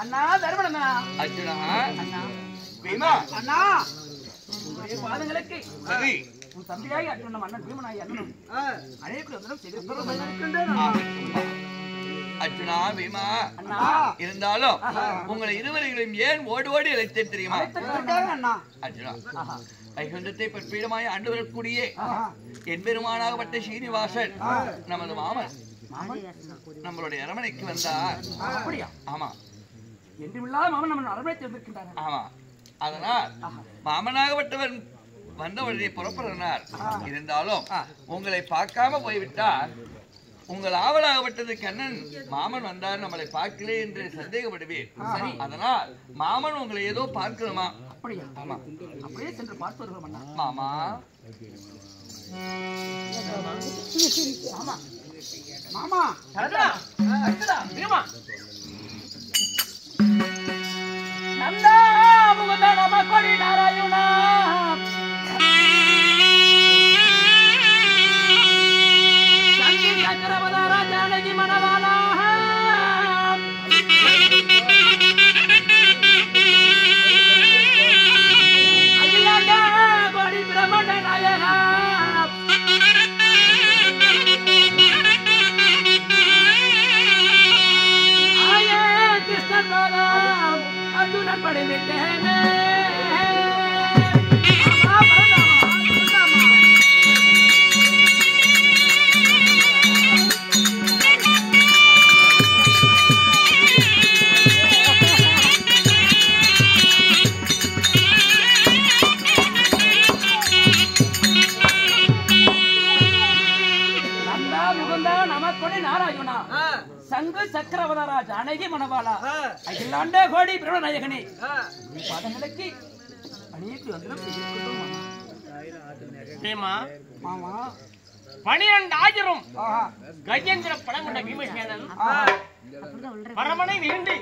அண்ணா தர்மன் அண்ணா. அர்ஜுனா அண்ணா பீமா அண்ணா உங்களுடைய பாதங்களுக்கு சரி உன் தம்பியாய் அர்ஜுனன் அண்ணன் பீமனாய் அண்ணனும் அழைப்பு வந்தனம் அர்ஜுனா பீமா அண்ணா இருந்தாலும் உங்களை இருவரையும் ஏன் ஓடி ஓடி அழைத்தேன் தெரியுமா அண்ணா அர்ஜுனா வைகுண்டத்தை பற்பீடமாய் ஆண்டு வரக்கூடிய என் பெருமானாகப்பட்ட ஸ்ரீனிவாசன் நமது மாமன் நம்மளுடைய அரமனைக்கு வந்தார். அப்படியா? ஆமா என்றுமில்லாத மாமன் நம்ம அரண்மனை தேர்ந்தெடுக்கின்றார். ஆமா அதனால் மாமனாகப்பட்டவன் வந்தவரை புறப்படுறார். இருந்தாலும் உங்களை பார்க்காம போய்விட்டால் உங்கள் ஆவலாகப்பட்டது கண்ணன் மாமன் வந்தார் நம்மளை பார்க்கலே என்று சந்தேகப்படுவேன். சரி அதனால் மாமன் உங்களை ஏதோ பார்க்கணுமா? அப்படியா? ஆமா அப்படியே சென்று பார்த்து வருகிறோம் அண்ணா. மாமா ஆமா மாமா அர்ஜுனா பீமா நந்தா முகுந்த நம கொடி நாராயணா சங்கி சக்கரவதார ஜானகி மணவாளா அகிலாண்ட கோடி பிரம்மண்ட நாயகா ஆயே கிருஷ்ணன் பாதம் அர்ஜுனன் படைந்தேனே சங்கு சக்கரவதாரா ஜானகி மணவாளா அகிலாண்ட கோடி பிரம்மநாயகனே பாதங்களுக்கு அணியக்கு வந்தனம் செய்திருக்கிறோம் மாமா 12,000 கஜேந்திர படம் கொண்ட பீமசேனன் பரமனை விருண்டு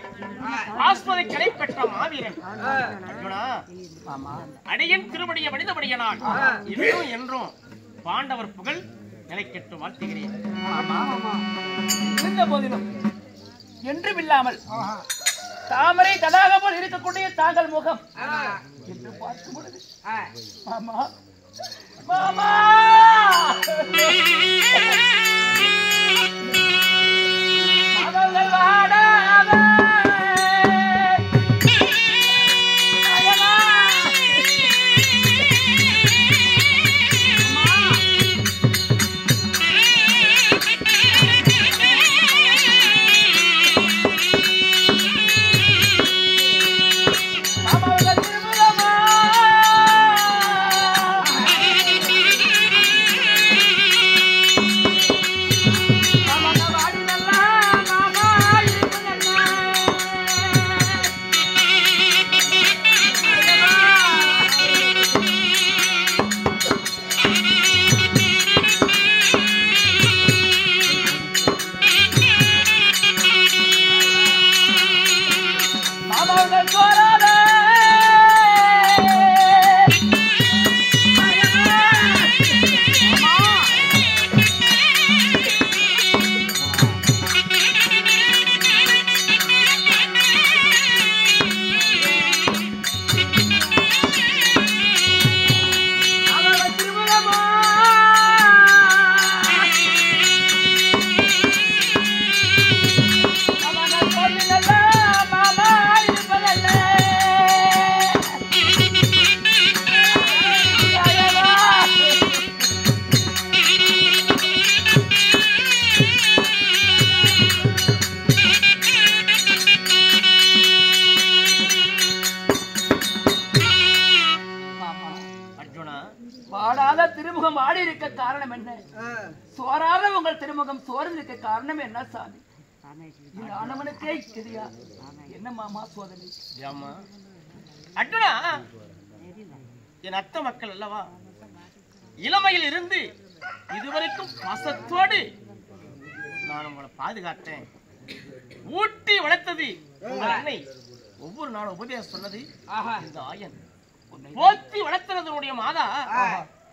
ஆஸ்பதை கடை பெற்ற மாவீரன் அர்ஜுனா அடியன் திருவடியை மனிதபடியனால் இன்றும் என்றும் பாண்டவர் புகழ் நிலைக்கெட்டு வாழ்த்துகிறேன். இருந்த போதிலும் என்றும் இல்லாமல் தாமரை கதாக போல் இருக்கக்கூடிய தாங்கள் முகம் என்று பார்க்கும் பொழுது மாமா மாமா அவர்கள் வாடாத திருமுகம் ஆடி இருக்க காரணம் என்ன? சோராத உங்கள் திருமுகம் சோர்ந்து இருக்க காரணம் என்ன சாமி? ஆனவனுக்கே தெரியாது. என்ன மாமா சோதனை? அர்ஜுனா என் அத்த மக்கள் அல்லவா, இளமையில் இருந்து இதுவரைக்கும் பாசத்தோடு நான் உங்களை பாதுகாத்தேன். ஊட்டி வளர்த்தது உங்கள் அன்னை. ஒவ்வொரு நாளும் உபதேசம் சொன்னது இந்த ஆயன். போத்தி வளர்த்ததனுடைய மாதா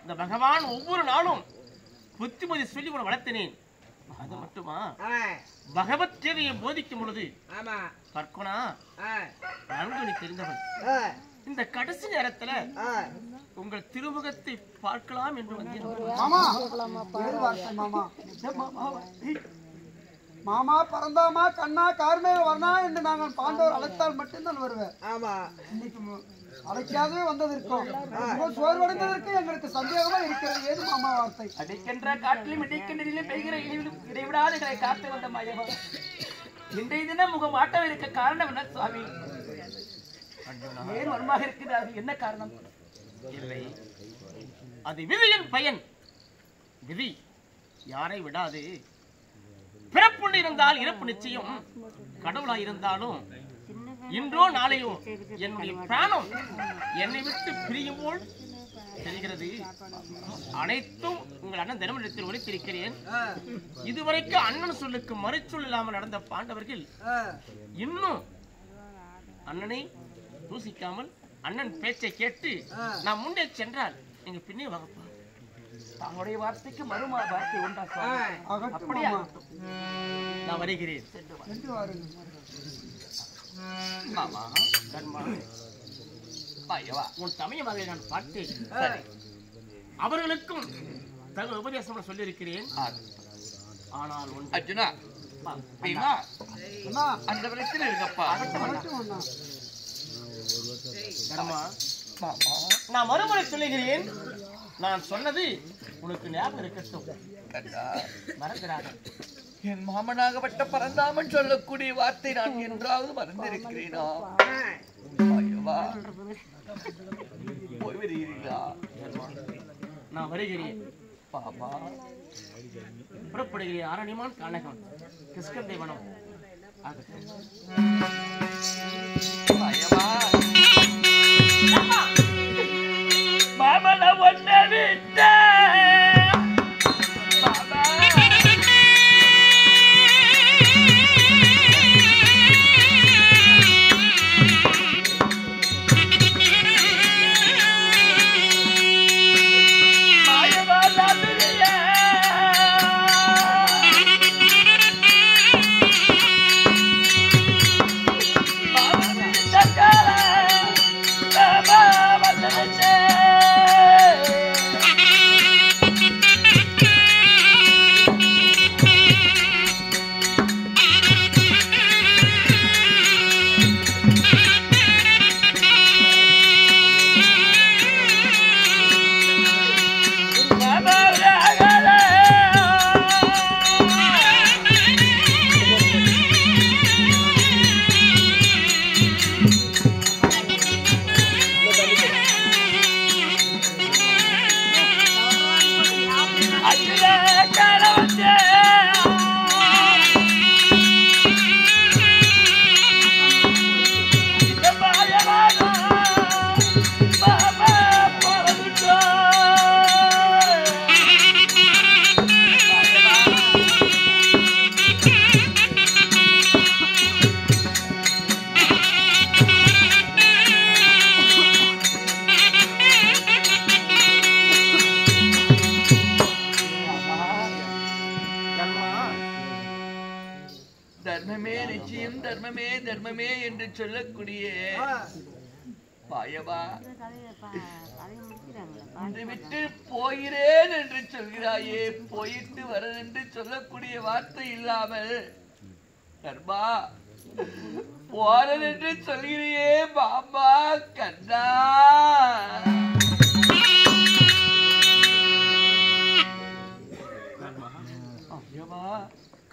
இந்த பகவான். ஒவ்வொரு நாளும் புத்திமதி சொல்லி உங்களை வளர்த்தினேன். அது மட்டுமா பகவத்கீதையை போதிக்கும் பொழுது கற்கொணா நன்கு நீ தெரிந்தவன். இந்த கடைசி நேரத்துல உங்கள் திருமுகத்தை பார்க்கலாம் என்று வந்தேன். மாமா பரந்தாமா கண்ணா கார்மேக வர்ணா என்று நாங்கள் பாண்டவர் அழைத்தால் மட்டும்தான் வருவேன். ஆமா, இன்னைக்கு அழைக்காதவே வந்ததற்கும் சோர்வடைந்ததற்கு எங்களுக்கு சந்தேகமா இருக்கிறது. ஏது மாமா வார்த்தை? அடிக்கின்ற காட்டிலும் இடைக்கின்றிலும் பெய்கிற இடைவிடாதுகளை காத்து வந்த மாயவா, இன்றைய தினம் முகம் ஆட்டம் இருக்க காரணம் என்ன சுவாமி? ஏன் வருமாக இருக்குது, அது என்ன காரணம்? இல்லை, அது விதியின் பயன். விதி யாரை விடாது. பிறப்புண்டு இருந்தால் இறப்பு நிச்சயம். கடவுளா இருந்தாலும் இன்றோ நாளையோ என்னுடைய பிராணம் என்னை விட்டு பிரியும் போல் தெரிகிறது. அனைத்தும் உங்கள் அண்ணன் தர்மத்தில் ஒழித்திருக்கிறேன். இதுவரைக்கும் அண்ணன் சொல்லுக்கு மறுச்சொல் இல்லாமல் நடந்த பாண்டவர்கள் இன்னும் அண்ணனை தூசிக்காமல் அண்ணன் பேச்சை கேட்டு நான் முன்னே சென்றால் எங்க பின்னே வகப்பா. தங்களுடைய வார்த்தைக்கு மறுமா வார்த்தை உண்டா? அப்படியா? நான் வருகிறேன். மாமா உன் தமையமாக நான் பார்த்தேன். அவர்களுக்கும் தக உபதேசம் சொல்லியிருக்கிறேன். ஆனால் அர்ஜுனா, அந்த பிரச்சனை இருக்கப்பா. நான் மறுமுறை சொல்லுகிறேன். நான் சொன்னது உனக்கு ஞாபகம் இருக்கட்டும். மறந்துடாத. என் மாமனாகப்பட்ட பரந்தாமன் சொல்லக்கூடிய வார்த்தை நான் என்றாவது மறந்திருக்கிறேனா? போய் வருகிறீர்களா? நான் வருகிறேன். பாபா புறப்படுகிறேன். அரணிமான் கானகம் கிஷ்கந்தை வனம் மாமன ஒன்ன விட்ட தர்மமே என்று சொல்லக்கூடிய பாயவா, விட்டு போகிறேன் என்று சொல்கிறாயே, போயிட்டு வர என்று சொல்லக்கூடிய வார்த்தை இல்லாமல் கர்மா போறேன் என்று சொல்கிறியே பாபா கண்ணா.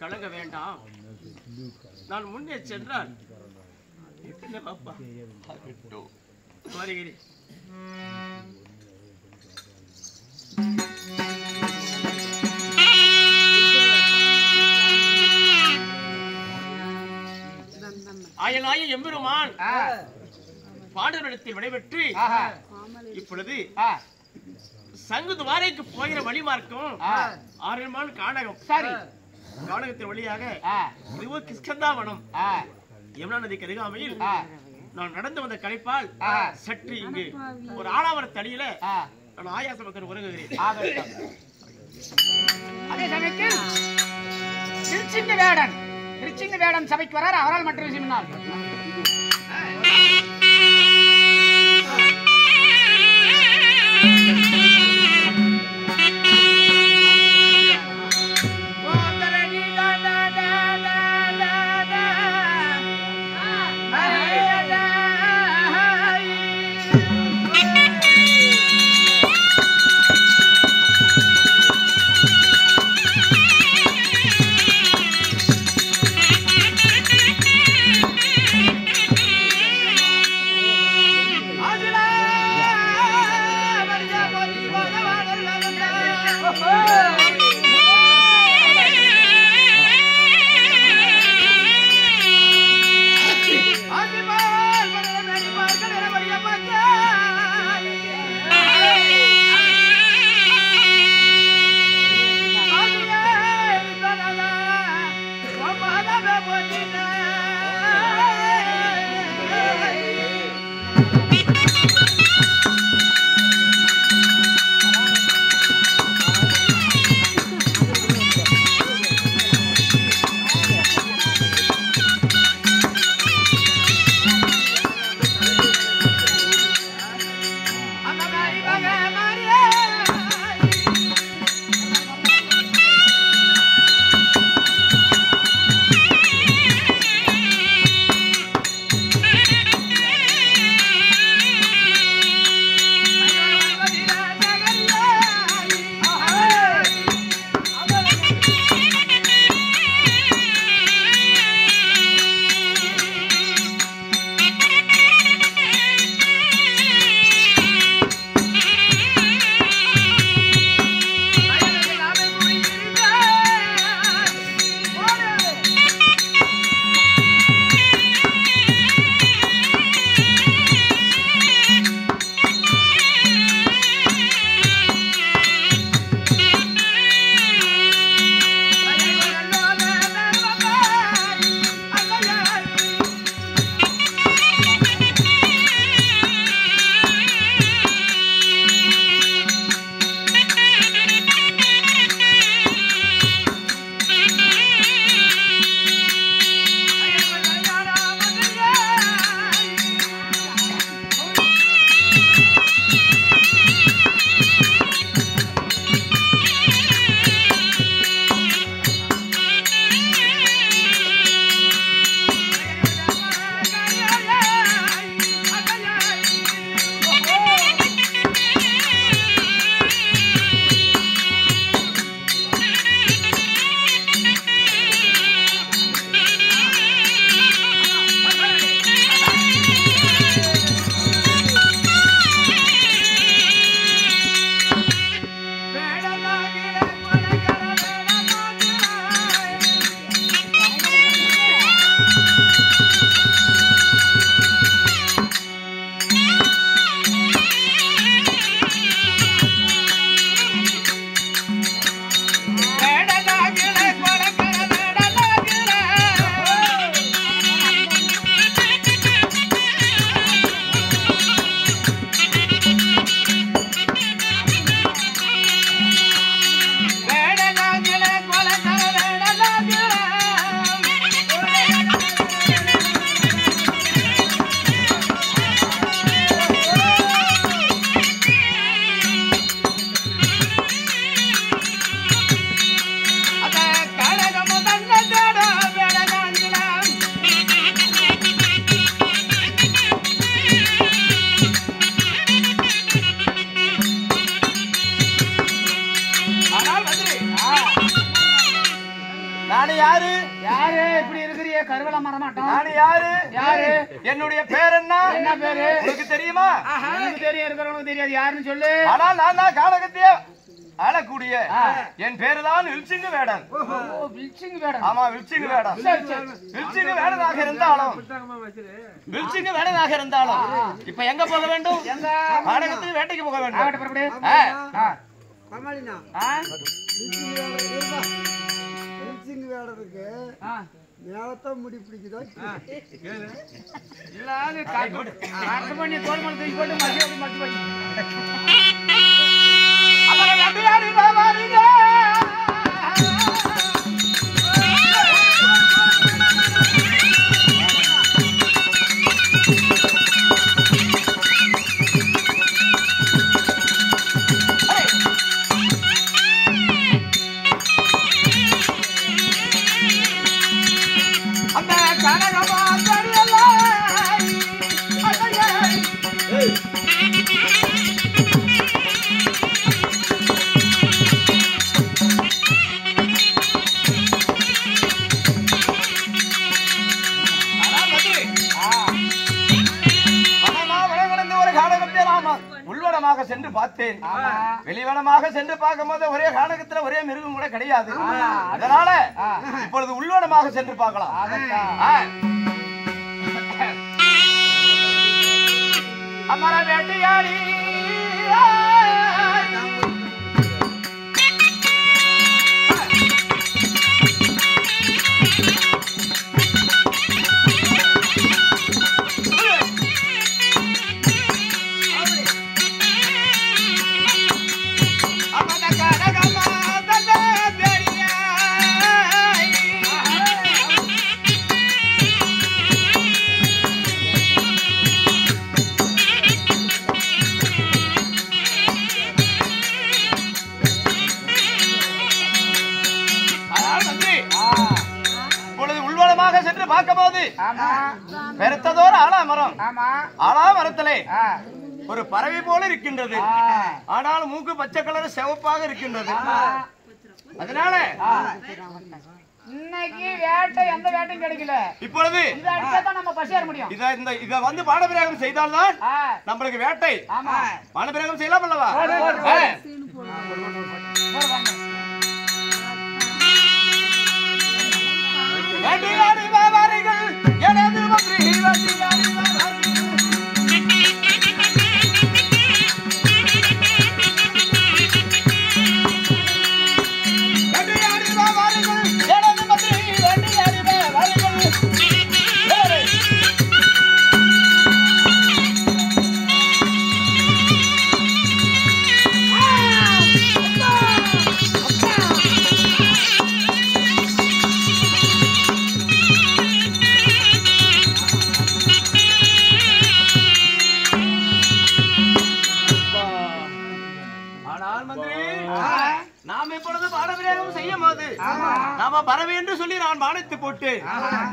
கலங்க வேண்டாம். நான் முன்னே சென்றால் வருகிறேன். ஆயனாய எம்பெருமான் பாண்டவரிடத்தில் விடைபெற்று இப்பொழுது சங்குது வாரைக்கு போகிற வழி மார்க்கம் ஆரண்யமான் கானகம். சரி, கானகத்தின் வழியாக இதுவோ கிஷ்கந்தாவனம் யமுனா நதிக்கு அருகாமையில் நான் நடந்து வந்த களைப்பால் சற்று இங்கு ஒரு ஆலாவர தடியில நான் ஆயாச மக்கள் உறங்குகிறேன். அதே சமயத்தில் திருச்சிங்க வேடன் திருச்சிங்க வேடன் சபைக்கு வரார். அவரால் மற்ற விஷயம் என்ன? யாரு யாரு இப்படி இருக்கிறீ கருவல மரமாட்டோம்? நானு யாரு யாரு? என்னுடைய பேர் என்ன? என்ன பேரு? உனக்கு தெரியுமா? எனக்கு தெரியும், இருக்கிறவனுக்கு தெரியாது. யாருன்னு சொல்லு. ஆனா நான் தான் காலகத்திய ஆளக்கூடிய என் பேரு தான் வில்சிங்க வேடன். வில்சிங்க வேடன்? ஆமா, வில்சிங்க வேடன். வில்சிங்க வேடனாக இருந்தாலும் இப்ப எங்க போக வேண்டும்? எங்க? காலகத்துக்கு வேட்டைக்கு போக வேண்டும். ஆகட்டும், புறப்படு. நேரத்தான் முடி பிடிக்குதா? இல்லாது காட்டு பண்ணி தோல் மலை தூக்கி போட்டு மதிய மட்டு போச்சு. அப்புறம் நம்பியாரு பாபாரிங்க வெளிவனமாக சென்று பார்த்தேன். வெளிவனமாக சென்று பார்க்கும்போது ஒரே கானகத்துல ஒரே மிருகம் கூட கிடையாது. அதனால இப்பொழுது உள்வனமாக சென்று பார்க்கலாம். அமர வேட்டையாடி சென்று பார்க்கும்போது பெருத்ததோர் ஆலாமரம். ஆலாமரத்திலே ஒரு பறவை போல இருக்கின்றது. ஆனால் மூக்கு பச்சை கலர் சிவப்பாக இருக்கின்றது. அதனால இன்னைக்கு வேட்டை எந்த வேட்டையும் கிடைக்கல. இப்பொழுது இத அடிச்சா நம்ம பசியார முடியும். இத வந்து பானபிரயோகம் செய்தால்தான் நம்மளுக்கு வேட்டை. பானபிரயோகம் செய்யலாம் அல்லவா? வேட்டையாடி வியாபாரிகள் எனது மந்திரி வேட்டையாடி பறவை என்று சொல்லி நான் பானத்தை போட்டு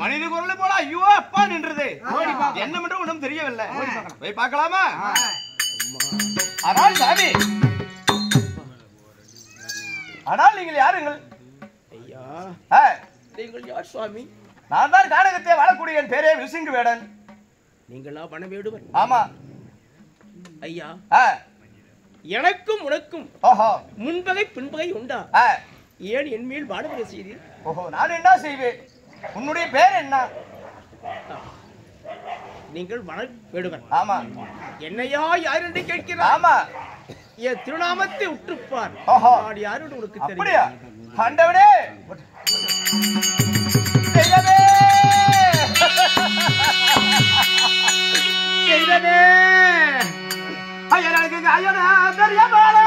மனித குரலை போல ஐயோ அப்பா நின்றது. என்ன மட்டும் ஒன்றும் தெரியவில்லை. போய் பார்க்கலாமா? ஆனால் சாமி, ஆனால் நீங்கள் யாருங்கள்? ஐயா, நீங்கள் யார் சுவாமி? நான் தான் கானகத்தை வாழக்கூடிய என் பேரே விசிங்கு வேடன். நீங்களா வனவேடுவன்? ஆமா ஐயா. எனக்கும் உனக்கும் முன்பகை பின்பகை உண்டா? ஏன் என் மேல் பாடவில்லை செய்தீர்? ஓஹோ, நான் என்ன செய்வேன்? உன்னுடைய பேர் என்ன? நீங்கள் வனவேடுவன். ஆமா. என்னையா யார் என்று கேட்கிறார்? ஆமா. என் திருநாமத்தை உற்றுப்பார். நான் யார் என்று உனக்கு தெரியும். அப்படியா? ஆண்டவனே, தெய்வமே, தெய்வமே, ஐயனுக்கு ஐயனா தெரியமாலே.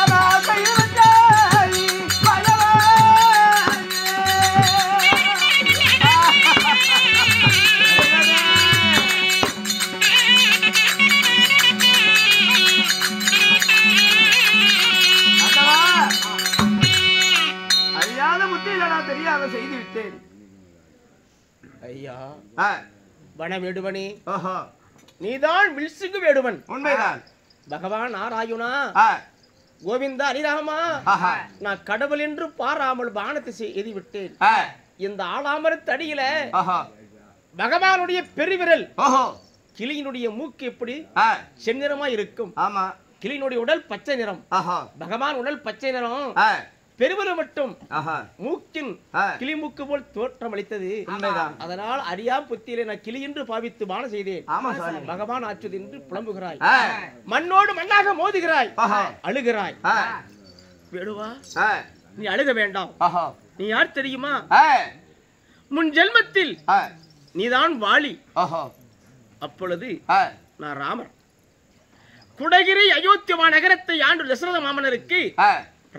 தெரியாத விட்டேன். ஐயா ஆ, வன வேடுவனே, ஓஹோ, நீதான் வில்சிங்கு வேடுவன். உண்மைதான். பகவான் நாராயணா, ஆ, கோவிந்தா ஹரிராமா, ஆஹா, நான் கடவுள் என்று பாராமல் பானத்தை எதி விட்டேன். ஆ, இந்த ஆலாமரத்தடியில ஆஹா, பகவானுடைய பெருவிரல், ஓஹோ, கிளியினுடைய மூக்கு எப்படி ஆ, செந்நிறமா இருக்கும், ஆமா, கிளியினுடைய உடல் பச்சை நிறம், ஆஹா, பகவான் உடல் பச்சை நிறம், ஆ, பெருவிரல் மட்டும் ஆஹா, மூக்கின் ஆ, கிளி மூக்கு போல் தோற்றம் அளித்தது. உண்மைதான். அதனால் அறியா புத்தியிலே நான் கிளி என்று பாவித்து பானம் செய்தேன். ஆமா சாமி. பகவான் ஆற்றுது என்று புலம்புகிறாய், ஆ, மண்ணோடு மண்ணாக மோதுகிறாய், ஆஹா, அழுகிறாய். ஆ, வேடுவா, ஆ, நீ அழுக வேண்டாம். ஆஹா, நீ யார் தெரியுமா? ஆ, முன் ஜென்மத்தில் ஆ, நீதான் வாலி, ஓஹோ, அப்பொழுது ஆ, நான் ராமர். குடகிரி அயோத்தியா நகரத்தை ஆண்டு தசரத மாமனருக்கு ஆ,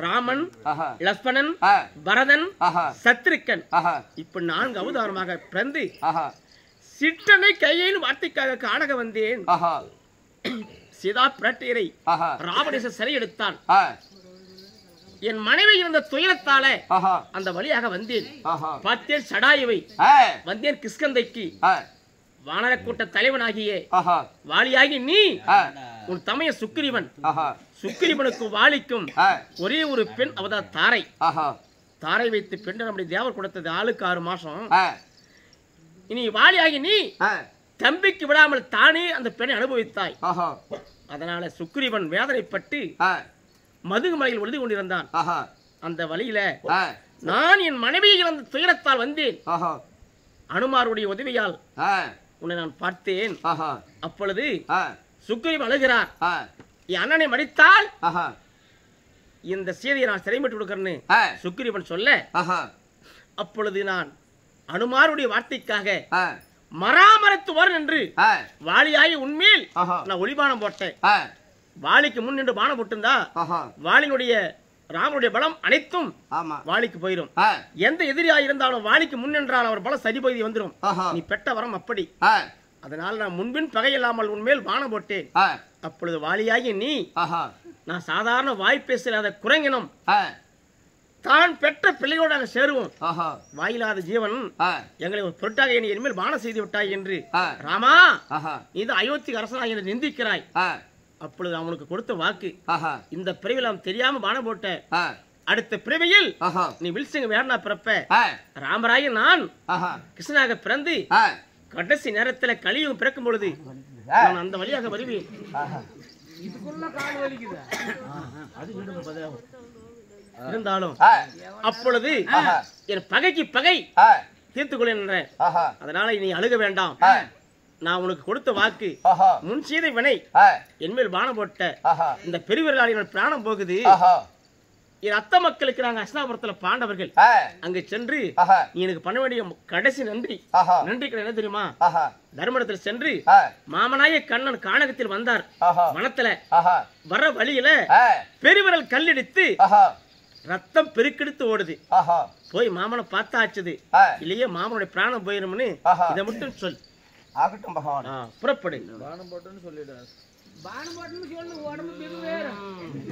ராமன், ஆஹா, லக்ஷ்மணன், ஆ, பரதன், ஆஹா, சத்ருக்கன் ஆஹா, இப்ப 4 அவதாரமாக பிறந்து ஆஹா, சிற்றனை கையில் வார்த்தைக்காக காணக வந்தேன். ஆஹா, சீதா பிராட்டியரை ஆஹா, ராவணேச சிறை எடுத்தான். ஆ, என் மனைவி இருந்த துயரத்தால ஆஹா, அந்த வழியாக வந்தேன். ஆஹா, பார்த்தேன் சடாயுவை, ஆ, வந்தேன் கிஷ்கந்தைக்கு. ஆ, வானர கூட்ட தலைவனாகிய ஆஹா, வாலியாகி நீ, ஆ, உன் தமைய சுக்கிரீவன், ஆஹா, சுக்கிரீவனுக்கும் வாலிக்கும் ஆ, ஒரே ஒரு பெண், அவதான் தாரை. ஆஹா, தாரை வைத்து பெண் நம்முடைய தேவர் கொடுத்தது ஆளுக்கு 6 மாசம். ஆ, இனி வாலியாகி நீ ஆ, தம்பிக்கு விடாமல் தானே அந்த பெண்ணை அனுபவித்தாய். ஆஹா, அதனால சுக்கிரீவன் வேதனைப்பட்டு ஆ, மதுமலையில் ஒழுது கொண்டிருந்தான். ஆஹா, அந்த வழியில ஆ, நான் என் மனைவியை இழந்த துயரத்தால் வந்தேன். ஆஹா, அனுமாருடைய உதவியால் ஆ, உன்னை நான் பார்த்தேன். ஆஹா, அப்பொழுது ஆ, சுக்கிரீவன் அழுகிறார். ஆ, என் அண்ணனை மடித்தால் ஆஹா, இந்த சீதையை நான் சிறைமிட்டு கொடுக்கறேன்னு ஆ, சுக்கிரீவன் சொல்ல, ஆஹா, அப்பொழுது நான் அனுமாருடைய வார்த்தைக்காக ஆ, மராமரத்து வரும் என்று ஆ, வாலியாகி உண்மையில் ஆஹா, நான் ஒளிபானம் போட்டேன். ஆ, வாலிக்கு முன் நின்று பானம் போட்டிருந்தா ஆஹா, வாலினுடைய ராமனுடைய பலம் அனைத்தும் ஆமா, வாலிக்கு போயிடும். ஆ, எந்த எதிரியா இருந்தாலும் வாலிக்கு முன் நின்றால் அவர் பலம் சரிபகுதி வந்துடும். ஆஹா, நீ பெற்ற வரம் அப்படி. ஆ, அதனால் நான் முன்பின் பகை இல்லாமல் உன்மேல் பானம் போட்டேன். ஆ, அப்பொழுது வாலியாகி நீ, ஆஹா, நான் சாதாரண வாய் பேசாத குரங்கினம், ஆ, தான் பெற்ற பிள்ளையோடு நாங்கள் சேருவோம், ஆஹா, வாயிலாத ஜீவன் ஆ, எங்களை ஒரு பொருட்டாக நீ இனிமேல் பானம் செய்து விட்டாய் என்று, ஆ, ராமா ஆஹா, நீ அயோத்தி அரசனாக என்று நிந்திக்கிறாய். ஆ, அப்பொழுது அவனுக்கு கொடுத்த வாக்கு, ஆஹா, இந்த பிறவியில் அவன் தெரியாம பானம் போட்ட, ஆ, அடுத்த பிறவியில் ஆஹா, நீ வில்சிங்க வேடனா பிறப்ப, ஆ, ராமராய நான் ஆஹா, கிருஷ்ணனாக பிறந்து ஆ, கடைசி நேரத்தில் கலியுகம் பிறக்கும் பொழுது ஆ, நான் அந்த வழியாக வருவேன். ஆஹா, இருந்தாலும் ஆ, அப்பொழுது ஆஹா, என் பகைக்கு பகை ஆ, தீர்த்துக் கொள்ள. ஆஹா, அதனால நீ அழுக வேண்டாம். ஆ, நான் உனக்கு கொடுத்த வாக்கு, ஆஹா, முன் சீதை வினை ஆ, என்மேல் பானம் போட்ட ஆஹா, இந்த பெருவிரலாளிகள் பிராணம் போகுது. ஆஹா, என் அத்த மக்களுக்கு நாங்க அஸ்தாபுரத்துல பாண்டவர்கள் ஆ, அங்க சென்று ஆஹா, நீ எனக்கு பண்ண வேண்டிய கடைசி நன்றி, ஆஹா, நன்றி கடை என்ன தெரியுமா? ஆஹா, தர்மடத்தில் சென்று ஆ, மாமனாய கண்ணன் கானகத்தில் வந்தார். ஆஹா, வனத்துல ஆஹா, வர வழியில ஆ, பெருவிரல் கல்லெடுத்து ஆஹா, ரத்தம் பெருக்கெடுத்து ஓடுது. ஆஹா, போய் மாமனை பார்த்தாச்சுது. ஆ, இல்லையே மாமனுடைய பிராணம் போயிரும்னு ஆஹா. இதை மட்டும் சொல். ஆகட்டும் பகவான். புறப்படு. பானம் போட்டுன்னு சொல்லு, உடம்பு பெரு வேற.